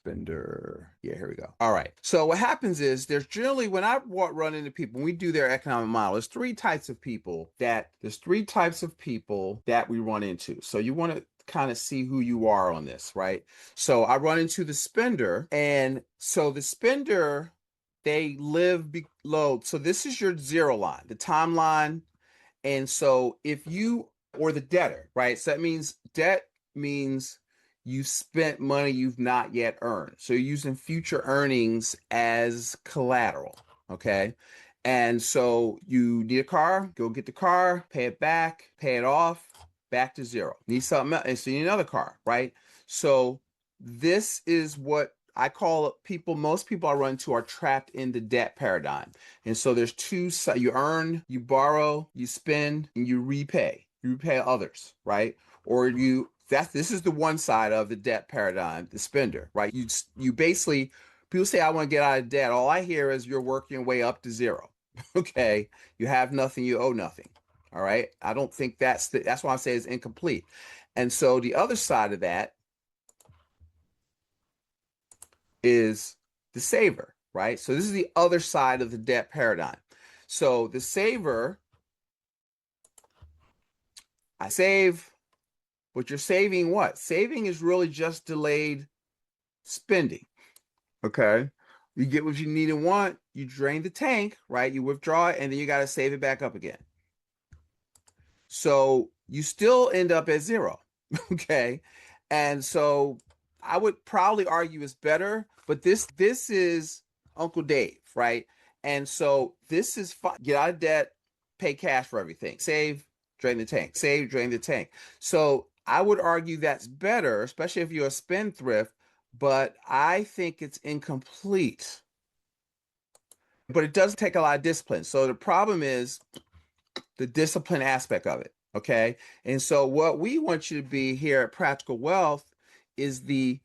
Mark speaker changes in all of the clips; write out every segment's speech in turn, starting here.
Speaker 1: spender. Yeah, here we go. All right. So what happens is there's generally, when I run into people, when we do their economic model, there's three types of people that we run into. So you want to kind of see who you are on this, right? So I run into the spender, and so the spender, they live below. So this is your zero line, the timeline. And so if you, or the debtor, right? So that means debt means you spent money you've not yet earned. So you're using future earnings as collateral, okay? And so you need a car, go get the car, pay it back, pay it off, back to zero. Need something else, and so you need another car, right? So this is what I call people, most people I run into are trapped in the debt paradigm. And so there's two sides: you earn, you borrow, you spend, and you repay. You repay others, right? Or this is the one side of the debt paradigm, the spender, right? You basically, people say I want to get out of debt. All I hear is you're working your way up to zero. Okay. You have nothing, you owe nothing. All right. I don't think that's why I say it's incomplete. And so the other side of that is the saver, right? So this is the other side of the debt paradigm. So the saver, I save, but you're saving what? Saving is really just delayed spending, okay? You get what you need and want, you drain the tank, right? You withdraw it, and then you got to save it back up again. So you still end up at zero, okay? And so I would probably argue it's better, but this is Uncle Dave, right? And so this is fine. Get out of debt, pay cash for everything, save, drain the tank, save, drain the tank. So I would argue that's better, especially if you're a spendthrift, but I think it's incomplete. But it does take a lot of discipline. So the problem is the discipline aspect of it. Okay. And so what we want you to be here at Practical Wealth is the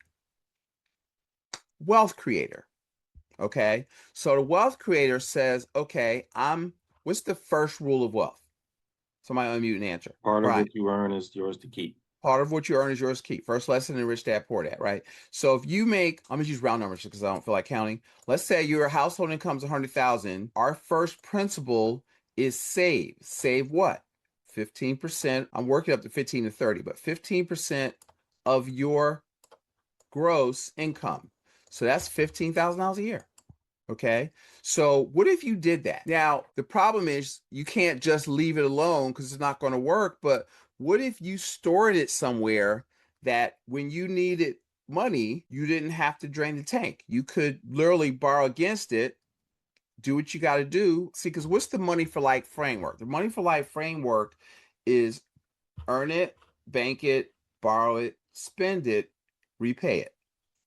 Speaker 1: wealth creator. Okay. So the wealth creator says, okay, what's the first rule of wealth? Somebody unmute and answer.
Speaker 2: Part of
Speaker 1: Brian.
Speaker 2: what you earn is yours to keep.
Speaker 1: Part of what you earn is yours to keep. First lesson in Rich Dad Poor Dad, right? So if you make, I'm gonna use round numbers because I don't feel like counting. Let's say your household income is 100,000. Our first principle is save. Save what? 15%. I'm working up to 15 to 30, but 15% of your gross income. So that's $15,000 a year. Okay. So what if you did that? Now, the problem is you can't just leave it alone because it's not going to work. But what if you stored it somewhere that when you needed money, you didn't have to drain the tank? You could literally borrow against it, do what you got to do. See, because what's the money for life framework? The money for life framework is earn it, bank it, borrow it, spend it, repay it,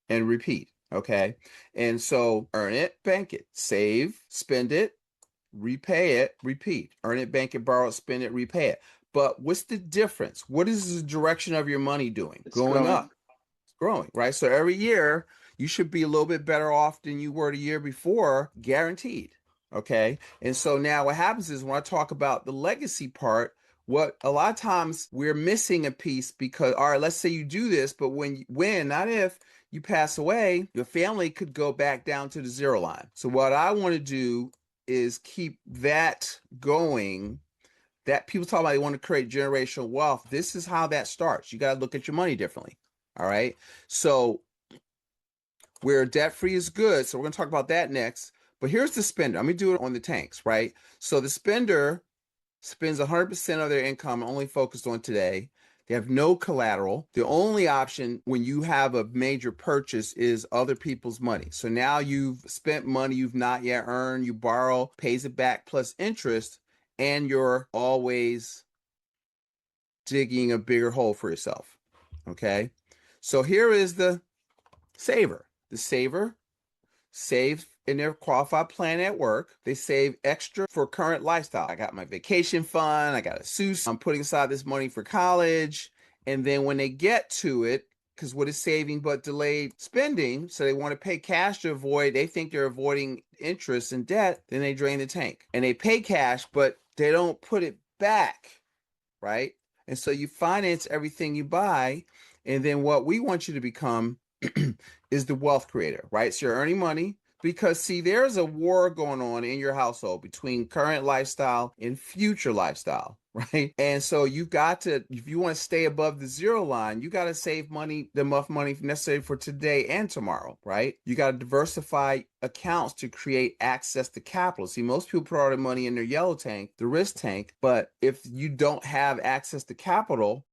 Speaker 1: and repeat. Okay. And so earn it, bank it, save, spend it, repay it, repeat. Earn it, bank it, borrow it, spend it, repay it. But what's the difference? What is the direction of your money doing?
Speaker 2: It's
Speaker 1: Going
Speaker 2: growing.
Speaker 1: up. It's growing, right? So every year you should be a little bit better off than you were the year before, guaranteed. Okay. And so now what happens is when I talk about the legacy part, what a lot of times we're missing a piece because, all right, let's say you do this, but when, not if, you pass away, your family could go back down to the zero line. So what I want to do is keep that going. That people talk about they want to create generational wealth. This is how that starts. You got to look at your money differently. All right. So where debt free is good. So we're going to talk about that next. But here's the spender. Let me do it on the tanks, right? So the spender spends 100% of their income only focused on today. They have no collateral. The only option when you have a major purchase is other people's money. So now you've spent money you've not yet earned. You borrow, pays it back plus interest, and you're always digging a bigger hole for yourself. Okay. So here is the saver. The saver saves in their qualified plan at work. They save extra for current lifestyle. I got my vacation fund. I got a SUS. I'm putting aside this money for college. And then when they get to it, because what is saving but delayed spending, so they want to pay cash to avoid, they think they're avoiding interest and debt, then they drain the tank. And they pay cash, but they don't put it back, right? And so you finance everything you buy. And then what we want you to become is the wealth creator, right? So you're earning money because, see, there's a war going on in your household between current lifestyle and future lifestyle, right? And so you got to, if you want to stay above the zero line, you got to save money, enough money necessary for today and tomorrow, right? You got to diversify accounts to create access to capital. See, most people put all their money in their yellow tank, the risk tank, but if you don't have access to capital,